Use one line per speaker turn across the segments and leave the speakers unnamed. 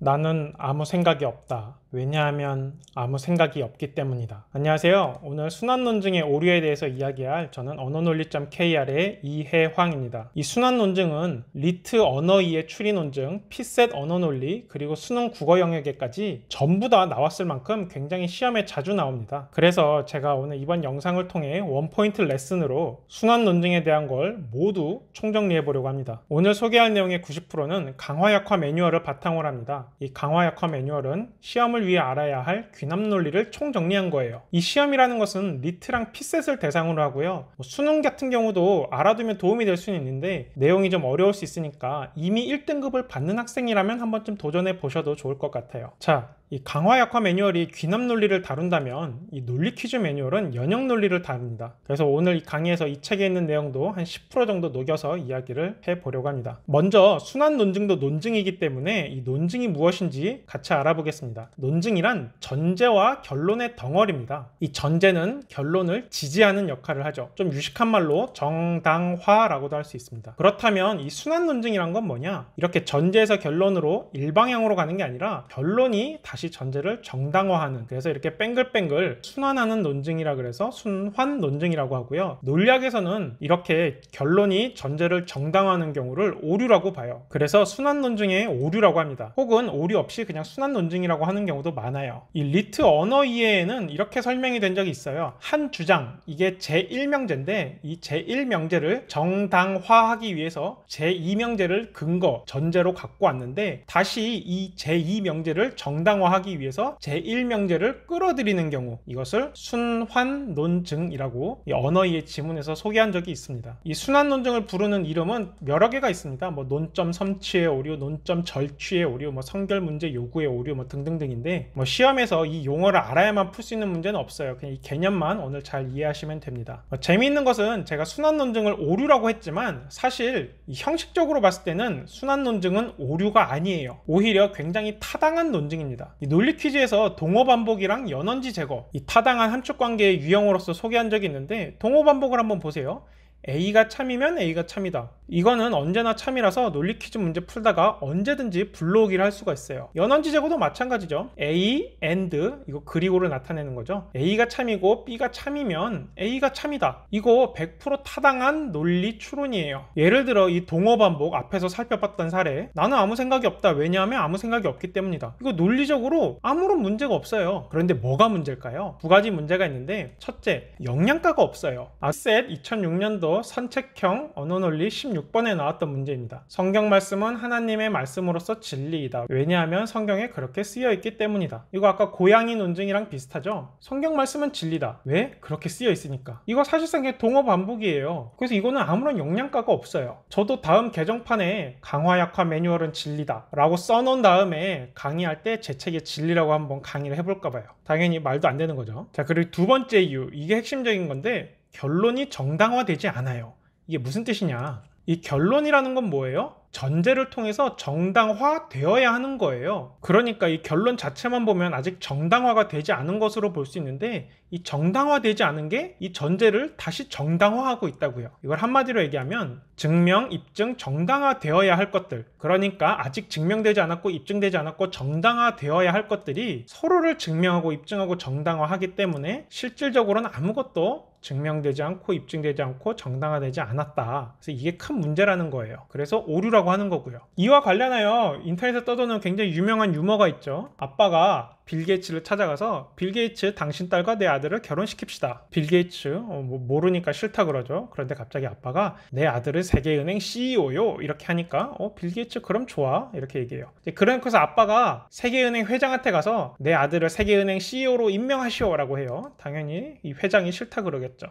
나는 아무 생각이 없다. 왜냐하면 아무 생각이 없기 때문이다. 안녕하세요. 오늘 순환논증의 오류에 대해서 이야기할 저는 언어논리.kr의 이해황입니다. 이 순환논증은 리트 언어이해 추리논증, 피셋 언어논리, 그리고 수능 국어 영역에까지 전부 다 나왔을 만큼 굉장히 시험에 자주 나옵니다. 그래서 제가 오늘 이번 영상을 통해 원포인트 레슨으로 순환논증에 대한 걸 모두 총정리해 보려고 합니다. 오늘 소개할 내용의 90%는 강화약화 매뉴얼을 바탕으로 합니다. 이 강화약화 매뉴얼은 시험을 위해 알아야 할 귀납 논리를 총정리한 거예요. 이 시험이라는 것은 리트랑 피셋을 대상으로 하고요. 수능 같은 경우도 알아두면 도움이 될 수는 있는데 내용이 좀 어려울 수 있으니까 이미 1등급을 받는 학생이라면 한 번쯤 도전해 보셔도 좋을 것 같아요. 자, 이 강화약화 매뉴얼이 귀납 논리를 다룬다면 이 논리 퀴즈 매뉴얼은 연역 논리를 다룹니다. 그래서 오늘 이 강의에서 이 책에 있는 내용도 한 10% 정도 녹여서 이야기를 해보려고 합니다. 먼저 순환 논증도 논증이기 때문에 이 논증이 무엇인지 같이 알아보겠습니다. 논증이란 전제와 결론의 덩어리입니다. 이 전제는 결론을 지지하는 역할을 하죠. 좀 유식한 말로 정당화라고도 할 수 있습니다. 그렇다면 이 순환 논증이란 건 뭐냐? 이렇게 전제에서 결론으로 일방향으로 가는 게 아니라 결론이 다시 전제를 정당화하는, 그래서 이렇게 뱅글뱅글 순환하는 논증이라 그래서 순환 논증이라고 하고요. 논리학에서는 이렇게 결론이 전제를 정당화하는 경우를 오류라고 봐요. 그래서 순환 논증의 오류라고 합니다. 혹은 오류 없이 그냥 순환 논증이라고 하는 경우도 많아요. 이 리트 언어 이해에는 이렇게 설명이 된 적이 있어요. 한 주장, 이게 제1명제인데 이 제1명제를 정당화하기 위해서 제2명제를 근거, 전제로 갖고 왔는데 다시 이 제2명제를 정당화하기 위해서 제1명제를 끌어들이는 경우, 이것을 순환 논증이라고 이 언어 이해 지문에서 소개한 적이 있습니다. 이 순환 논증을 부르는 이름은 여러 개가 있습니다. 뭐 논점 성취의 오류, 논점 절취의 오류, 뭐 성결 문제 요구의 오류, 뭐 등등등인데 뭐 시험에서 이 용어를 알아야만 풀 수 있는 문제는 없어요. 그냥 이 개념만 오늘 잘 이해하시면 됩니다. 재미있는 것은 제가 순환 논증을 오류라고 했지만 사실 이 형식적으로 봤을 때는 순환 논증은 오류가 아니에요. 오히려 굉장히 타당한 논증입니다. 이 논리 퀴즈에서 동어 반복이랑 연원지 제거, 이 타당한 함축 관계의 유형으로서 소개한 적이 있는데 동어 반복을 한번 보세요. A가 참이면 A가 참이다. 이거는 언제나 참이라서 논리 퀴즈 문제 풀다가 언제든지 불러오기를 할 수가 있어요. 연원지 제거도 마찬가지죠. A, and 이거 그리고를 나타내는 거죠. A가 참이고 B가 참이면 A가 참이다. 이거 100% 타당한 논리 추론이에요. 예를 들어 이 동어 반복 앞에서 살펴봤던 사례, 나는 아무 생각이 없다. 왜냐하면 아무 생각이 없기 때문이다. 이거 논리적으로 아무런 문제가 없어요. 그런데 뭐가 문제일까요? 두 가지 문제가 있는데, 첫째, 영양가가 없어요. 아셋 2006년도 선책형 언어논리 16번에 나왔던 문제입니다. 성경 말씀은 하나님의 말씀으로서 진리이다. 왜냐하면 성경에 그렇게 쓰여있기 때문이다. 이거 아까 고양이 논증이랑 비슷하죠? 성경 말씀은 진리다. 왜? 그렇게 쓰여있으니까. 이거 사실상 동어 반복이에요. 그래서 이거는 아무런 영양가가 없어요. 저도 다음 개정판에 강화약화 매뉴얼은 진리다 라고 써놓은 다음에 강의할 때 제 책의 진리라고 한번 강의를 해볼까 봐요. 당연히 말도 안 되는 거죠. 자, 그리고 두 번째 이유, 이게 핵심적인 건데, 결론이 정당화되지 않아요. 이게 무슨 뜻이냐? 이 결론이라는 건 뭐예요? 전제를 통해서 정당화되어야 하는 거예요. 그러니까 이 결론 자체만 보면 아직 정당화가 되지 않은 것으로 볼 수 있는데, 이 정당화되지 않은 게 이 전제를 다시 정당화하고 있다고요. 이걸 한마디로 얘기하면 증명, 입증, 정당화되어야 할 것들, 그러니까 아직 증명되지 않았고 입증되지 않았고 정당화되어야 할 것들이 서로를 증명하고 입증하고 정당화하기 때문에 실질적으로는 아무것도 증명되지 않고 입증되지 않고 정당화되지 않았다. 그래서 이게 큰 문제라는 거예요. 그래서 오류라고 하는 거고요. 이와 관련하여 인터넷에 떠도는 굉장히 유명한 유머가 있죠. 아빠가 빌 게이츠를 찾아가서, 빌 게이츠, 당신 딸과 내 아들을 결혼시킵시다. 빌 게이츠 모르니까 싫다 그러죠. 그런데 갑자기 아빠가 내 아들을 세계은행 CEO요 이렇게 하니까 빌 게이츠 그럼 좋아 이렇게 얘기해요. 그래서 아빠가 세계은행 회장한테 가서 내 아들을 세계은행 CEO로 임명하시오 라고 해요. 당연히 이 회장이 싫다 그러겠죠.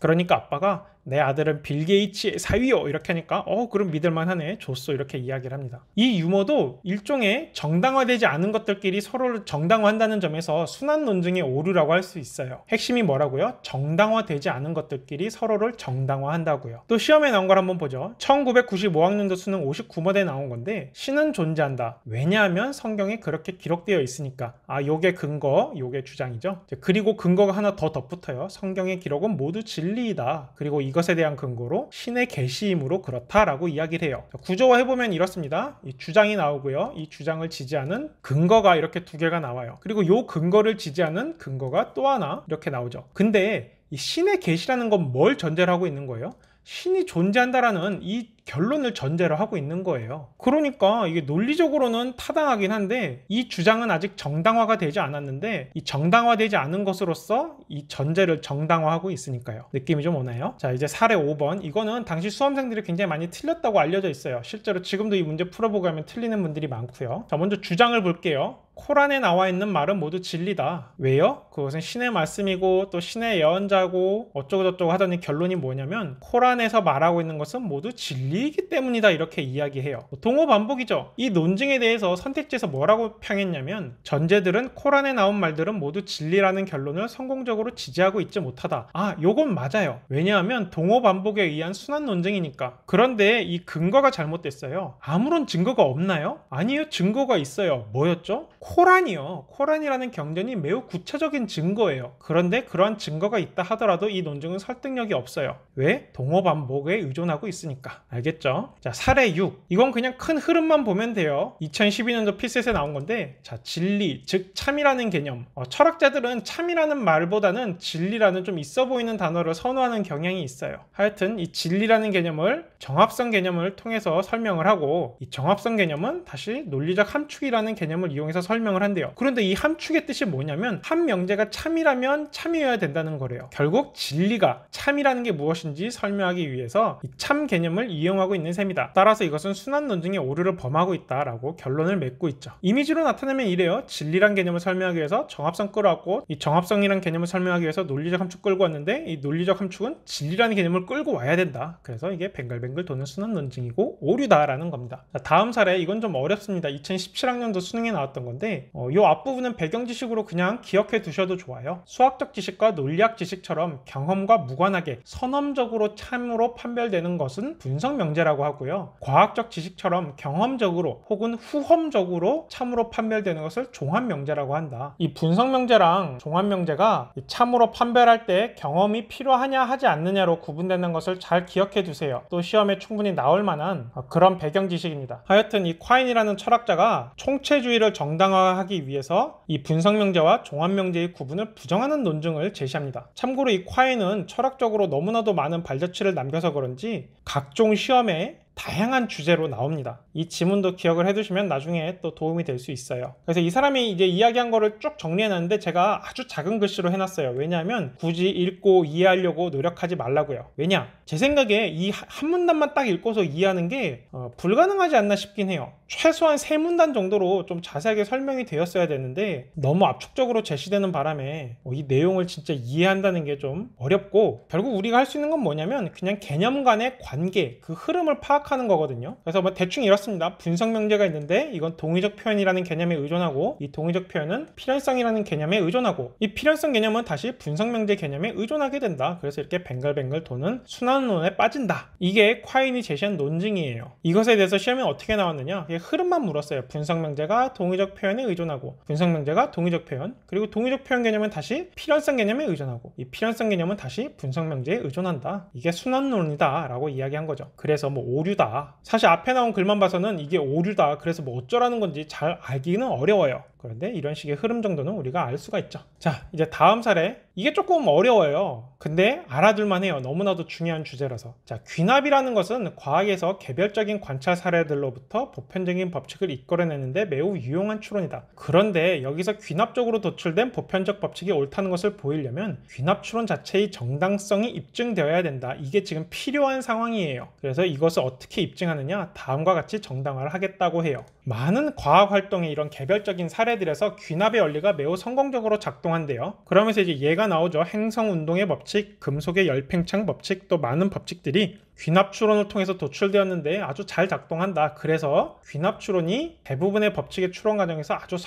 그러니까 아빠가 내 아들은 빌 게이츠의 사위요 이렇게 하니까 그럼 믿을만하네, 좋소 이렇게 이야기를 합니다. 이 유머도 일종의 정당화되지 않은 것들끼리 서로를 정당화한다는 점에서 순환 논증의 오류라고 할 수 있어요. 핵심이 뭐라고요? 정당화되지 않은 것들끼리 서로를 정당화한다고요. 또 시험에 나온 걸 한번 보죠. 1995학년도 수능 59번에 나온 건데, 신은 존재한다. 왜냐하면 성경에 그렇게 기록되어 있으니까. 요게 근거, 요게 주장이죠. 그리고 근거가 하나 더 덧붙어요. 성경의 기록은 모두 진리이다. 그리고 이것에 대한 근거로 신의 계시이므로 그렇다라고 이야기를 해요. 구조화해보면 이렇습니다. 이 주장이 나오고요. 이 주장을 지지하는 근거가 이렇게 두 개가 나와요. 그리고 이 근거를 지지하는 근거가 또 하나 이렇게 나오죠. 근데 이 신의 계시라는 건 뭘 전제로 하고 있는 거예요? 신이 존재한다라는 이 결론을 전제로 하고 있는 거예요. 그러니까 이게 논리적으로는 타당하긴 한데 이 주장은 아직 정당화가 되지 않았는데 이 정당화되지 않은 것으로서 이 전제를 정당화하고 있으니까요. 느낌이 좀 오나요? 자, 이제 사례 5번. 이거는 당시 수험생들이 굉장히 많이 틀렸다고 알려져 있어요. 실제로 지금도 이 문제 풀어보고 하면 틀리는 분들이 많고요. 자, 먼저 주장을 볼게요. 코란에 나와 있는 말은 모두 진리다. 왜요? 그것은 신의 말씀이고 또 신의 예언자고 어쩌고저쩌고 하더니 결론이 뭐냐면 코란에서 말하고 있는 것은 모두 진리이기 때문이다 이렇게 이야기해요. 동호 반복이죠. 이 논증에 대해서 선택지에서 뭐라고 평했냐면 전제들은 코란에 나온 말들은 모두 진리라는 결론을 성공적으로 지지하고 있지 못하다. 아, 요건 맞아요. 왜냐하면 동호 반복에 의한 순환 논증이니까. 그런데 이 근거가 잘못됐어요. 아무런 증거가 없나요? 아니요, 증거가 있어요. 뭐였죠? 코란이요. 코란이라는 경전이 매우 구체적인 증거예요. 그런데 그러한 증거가 있다 하더라도 이 논증은 설득력이 없어요. 왜? 동호 반복에 의존하고 있으니까. 알겠죠? 자, 사례 6. 이건 그냥 큰 흐름만 보면 돼요. 2012년도 피셋에 나온 건데, 자, 진리, 즉 참이라는 개념. 철학자들은 참이라는 말보다는 진리라는 좀 있어 보이는 단어를 선호하는 경향이 있어요. 하여튼 이 진리라는 개념을 정합성 개념을 통해서 설명을 하고, 이 정합성 개념은 다시 논리적 함축이라는 개념을 이용해서 설명을 한대요. 그런데 이 함축의 뜻이 뭐냐면 한 명제가 참이라면 참이어야 된다는 거래요. 결국 진리가 참이라는 게 무엇인지 설명하기 위해서 이 참 개념을 이용하고 있는 셈이다. 따라서 이것은 순환 논증의 오류를 범하고 있다라고 결론을 맺고 있죠. 이미지로 나타내면 이래요. 진리란 개념을 설명하기 위해서 정합성 끌어왔고 이 정합성이란 개념을 설명하기 위해서 논리적 함축 끌고 왔는데 이 논리적 함축은 진리라는 개념을 끌고 와야 된다. 그래서 이게 뱅글뱅글 도는 순환 논증이고 오류다라는 겁니다. 자, 다음 사례. 이건 좀 어렵습니다. 2017학년도 수능에 나왔던 건데 이 앞부분은 배경 지식으로 그냥 기억해 두셔도 좋아요. 수학적 지식과 논리학 지식처럼 경험과 무관하게 선험적으로 참으로 판별되는 것은 분석 명제라고 하고요. 과학적 지식처럼 경험적으로 혹은 후험적으로 참으로 판별되는 것을 종합 명제라고 한다. 이 분석 명제랑 종합 명제가 참으로 판별할 때 경험이 필요하냐 하지 않느냐로 구분되는 것을 잘 기억해 두세요. 또 시험에 충분히 나올 만한 그런 배경 지식입니다. 하여튼 이 콰인이라는 철학자가 총체주의를 정당화하기 위해서 이 분석 명제와 종합 명제의 구분을 부정하는 논증을 제시합니다. 참고로 이 콰인은 철학적으로 너무나도 많은 발자취를 남겨서 그런지 각종 시험에 다양한 주제로 나옵니다. 이 지문도 기억을 해두시면 나중에 또 도움이 될 수 있어요. 그래서 이 사람이 이제 이야기한 거를 쭉 정리해놨는데 제가 아주 작은 글씨로 해놨어요. 왜냐하면 굳이 읽고 이해하려고 노력하지 말라고요. 왜냐? 제 생각에 이 한 문단만 딱 읽고서 이해하는 게 불가능하지 않나 싶긴 해요. 최소한 3문단 정도로 좀 자세하게 설명이 되었어야 되는데 너무 압축적으로 제시되는 바람에 이 내용을 진짜 이해한다는 게 좀 어렵고 결국 우리가 할 수 있는 건 뭐냐면 그냥 개념 간의 관계, 그 흐름을 파악하는 거거든요. 그래서 뭐 대충 이렇습니다. 분석 명제가 있는데 이건 동의적 표현이라는 개념에 의존하고 이 동의적 표현은 필연성이라는 개념에 의존하고 이 필연성 개념은 다시 분석 명제 개념에 의존하게 된다. 그래서 이렇게 뱅글뱅글 도는 순환론에 빠진다. 이게 콰인이 제시한 논증이에요. 이것에 대해서 시험에 어떻게 나왔느냐? 흐름만 물었어요. 분석 명제가 동의적 표현에 의존하고 분석 명제가 동의적 표현 그리고 동의적 표현 개념은 다시 필연성 개념에 의존하고 이 필연성 개념은 다시 분석 명제에 의존한다. 이게 순환론이다 라고 이야기한 거죠. 그래서 뭐 오류다. 사실 앞에 나온 글만 봐서는 이게 오류다. 그래서 뭐 어쩌라는 건지 잘 알기는 어려워요. 그런데 이런 식의 흐름 정도는 우리가 알 수가 있죠. 자, 이제 다음 사례. 이게 조금 어려워요. 근데 알아둘만 해요. 너무나도 중요한 주제라서. 자, 귀납이라는 것은 과학에서 개별적인 관찰 사례들로부터 보편적인 법칙을 이끌어내는데 매우 유용한 추론이다. 그런데 여기서 귀납적으로 도출된 보편적 법칙이 옳다는 것을 보이려면 귀납 추론 자체의 정당성이 입증되어야 된다. 이게 지금 필요한 상황이에요. 그래서 이것을 어떻게 입증하느냐? 다음과 같이 정당화를 하겠다고 해요. 많은 과학 활동의 이런 개별적인 사례들에서 귀납의 원리가 매우 성공적으로 작동한대요. 그러면서 이제 얘가 나오죠. 행성운동의 법칙, 금속의 열팽창 법칙, 또 많은 법칙들이 귀납 추론을 통해서 도출되었는데 아주 잘 작동한다. 그래서 귀납 추론이 대부분의 법칙의 추론 과정에서 아주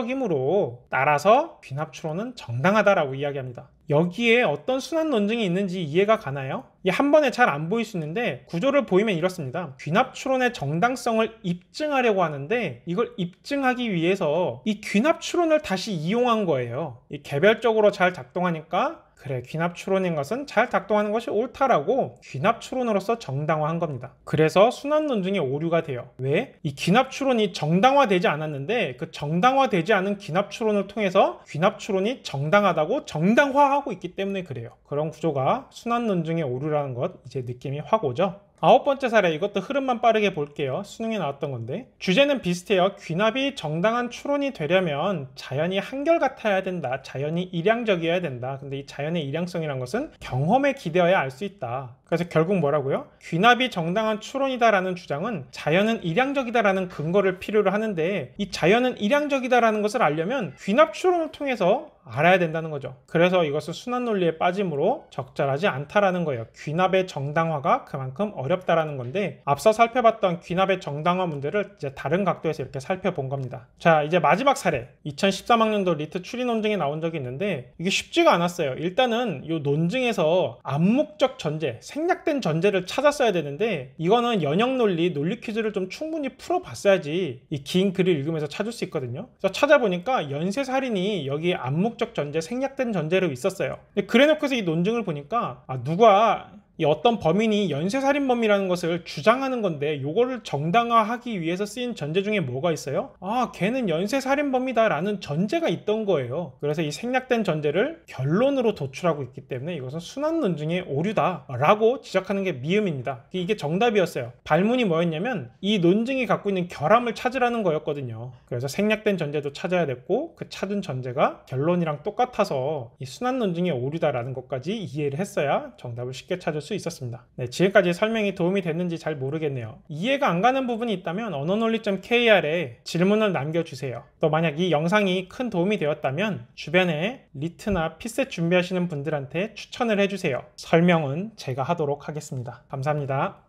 성공적이므로 따라서 귀납 추론은 정당하다라고 이야기합니다. 여기에 어떤 순환 논증이 있는지 이해가 가나요? 이게 한 번에 잘 안 보일 수 있는데 구조를 보이면 이렇습니다. 귀납 추론의 정당성을 입증하려고 하는데 이걸 입증하기 위해서 이 귀납 추론을 다시 이용한 거예요. 이 개별적으로 잘 작동하니까 그래, 귀납 추론인 것은 잘 작동하는 것이 옳다라고 귀납 추론으로서 정당화한 겁니다. 그래서 순환 논증의 오류가 돼요. 왜? 이 귀납 추론이 정당화되지 않았는데 그 정당화되지 않은 귀납 추론을 통해서 귀납 추론이 정당하다고 정당화하고 있기 때문에 그래요. 그런 구조가 순환 논증의 오류라는 것 이제 느낌이 확 오죠. 9번째 사례, 이것도 흐름만 빠르게 볼게요. 수능에 나왔던 건데 주제는 비슷해요. 귀납이 정당한 추론이 되려면 자연이 한결같아야 된다. 자연이 일양적이어야 된다. 근데 이 자연의 일양성이란 것은 경험에 기대어야 알 수 있다. 그래서 결국 뭐라고요? 귀납이 정당한 추론이다라는 주장은 자연은 일양적이다라는 근거를 필요로 하는데 이 자연은 일양적이다라는 것을 알려면 귀납 추론을 통해서 알아야 된다는 거죠. 그래서 이것은 순환 논리에 빠짐으로 적절하지 않다라는 거예요. 귀납의 정당화가 그만큼 어렵다라는 건데 앞서 살펴봤던 귀납의 정당화 문제를 이제 다른 각도에서 이렇게 살펴본 겁니다. 자, 이제 마지막 사례. 2013학년도 리트 추리 논증에 나온 적이 있는데 이게 쉽지가 않았어요. 일단은 이 논증에서 암묵적 전제, 생략된 전제를 찾았어야 되는데 이거는 연역 논리, 논리 퀴즈를 좀 충분히 풀어봤어야지 이 긴 글을 읽으면서 찾을 수 있거든요. 그래서 찾아보니까 연쇄살인이 여기 암묵적 전제, 생략된 전제로 있었어요. 근데 그래놓고서 이 논증을 보니까 누가 이 어떤 범인이 연쇄살인범이라는 것을 주장하는 건데 요거를 정당화하기 위해서 쓰인 전제 중에 뭐가 있어요? 걔는 연쇄살인범이다 라는 전제가 있던 거예요. 그래서 이 생략된 전제를 결론으로 도출하고 있기 때문에 이것은 순환 논증의 오류다 라고 지적하는 게 미음입니다. 이게 정답이었어요. 발문이 뭐였냐면 이 논증이 갖고 있는 결함을 찾으라는 거였거든요. 그래서 생략된 전제도 찾아야 됐고 그 찾은 전제가 결론이랑 똑같아서 이 순환 논증의 오류다라는 것까지 이해를 했어야 정답을 쉽게 찾을 수 있었습니다. 네, 지금까지 설명이 도움이 됐는지 잘 모르겠네요. 이해가 안 가는 부분이 있다면 언어논리.kr에 질문을 남겨주세요. 또 만약 이 영상이 큰 도움이 되었다면 주변에 리트나 피셋 준비하시는 분들한테 추천을 해주세요. 설명은 제가 하도록 하겠습니다. 감사합니다.